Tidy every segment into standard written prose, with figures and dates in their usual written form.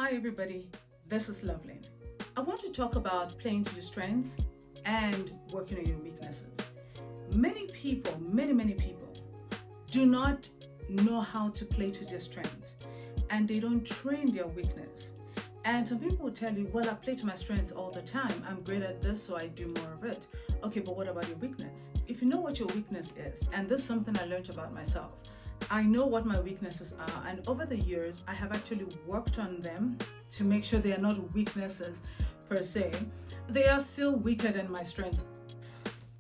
Hi everybody, this is Lovelyn. I want to talk about playing to your strengths and working on your weaknesses. Many people do not know how to play to their strengths and they don't train their weakness. And some people will tell you, well, I play to my strengths all the time. I'm great at this, so I do more of it. Okay, but what about your weakness? If you know what your weakness is, and this is something I learned about myself, I know what my weaknesses are, and over the years, I have actually worked on them to make sure they are not weaknesses per se. They are still weaker than my strengths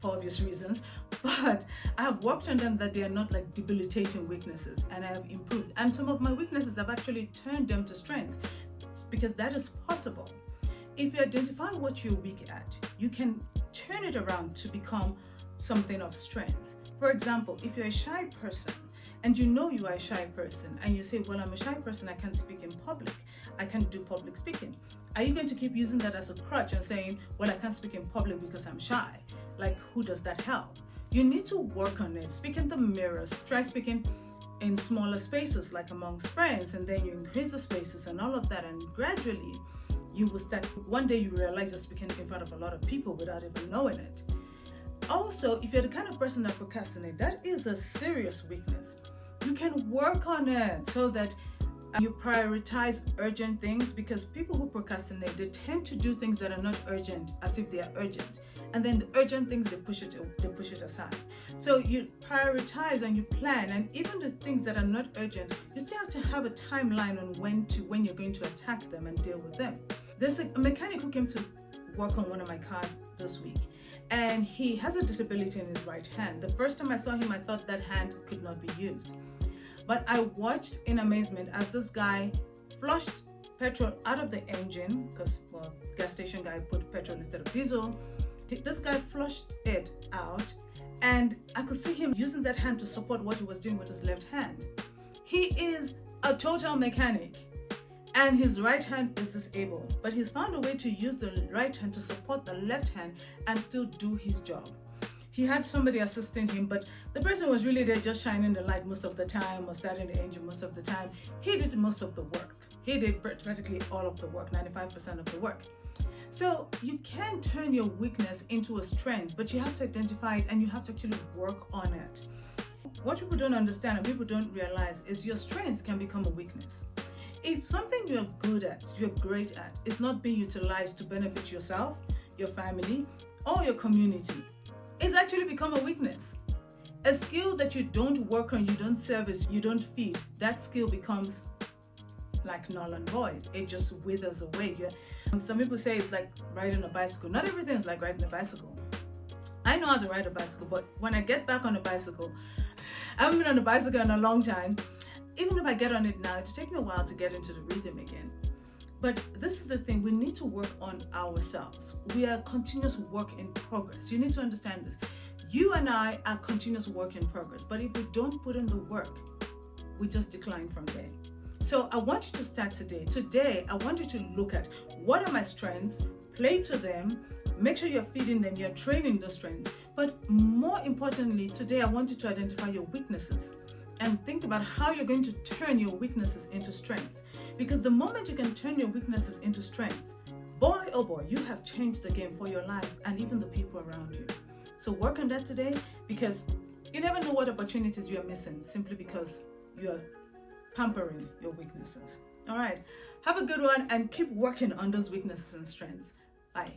for obvious reasons, but I have worked on them that they are not like debilitating weaknesses, and I have improved. And some of my weaknesses, I've actually turned them to strengths because that is possible. If you identify what you're weak at, you can turn it around to become something of strength. For example, if you're a shy person, and you know you are a shy person and you say, well, I'm a shy person, I can't speak in public, I can't do public speaking. Are you going to keep using that as a crutch and saying, well, I can't speak in public because I'm shy? Like, who does that help? You need to work on it. Speak in the mirrors. Try speaking in smaller spaces, like amongst friends, and then you increase the spaces and all of that, and gradually you will start. One day you realize you're speaking in front of a lot of people without even knowing it. Also, if you're the kind of person that procrastinates, that is a serious weakness. You can work on it so that you prioritize urgent things, because people who procrastinate, they tend to do things that are not urgent as if they are urgent. And then the urgent things, they push it aside. So you prioritize and you plan, and even the things that are not urgent, you still have to have a timeline on when you're going to attack them and deal with them. There's a mechanic who came to work on one of my cars this week, and he has a disability in his right hand. The first time I saw him, I thought that hand could not be used. But I watched in amazement as this guy flushed petrol out of the engine, because, well, gas station guy put petrol instead of diesel. This guy flushed it out, and I could see him using that hand to support what he was doing with his left hand. He is a total mechanic, and his right hand is disabled, but he's found a way to use the right hand to support the left hand and still do his job. He had somebody assisting him, but the person was really there just shining the light most of the time or starting the engine most of the time. He did most of the work. He did practically all of the work, 95% of the work. So you can turn your weakness into a strength, but you have to identify it and you have to actually work on it. What people don't understand and people don't realize is your strength can become a weakness. If something you're good at, you're great at, is not being utilized to benefit yourself, your family, or your community, it's actually become a weakness. A skill that you don't work on, you don't service, you don't feed, that skill becomes like null and void. It just withers away. Some people say it's like riding a bicycle. Not everything is like riding a bicycle. I know how to ride a bicycle, but when I get back on a bicycle, I haven't been on a bicycle in a long time. Even if I get on it now, it'll take me a while to get into the rhythm again. But this is the thing, we need to work on ourselves. We are continuous work in progress. You need to understand this. You and I are continuous work in progress, but if we don't put in the work, we just decline from there. So I want you to start today. Today, I want you to look at what are my strengths, play to them, make sure you're feeding them, you're training those strengths. But more importantly, today I want you to identify your weaknesses and think about how you're going to turn your weaknesses into strengths. Because the moment you can turn your weaknesses into strengths, boy, oh boy, you have changed the game for your life and even the people around you. So work on that today, because you never know what opportunities you are missing simply because you're pampering your weaknesses. All right, have a good one and keep working on those weaknesses and strengths. Bye.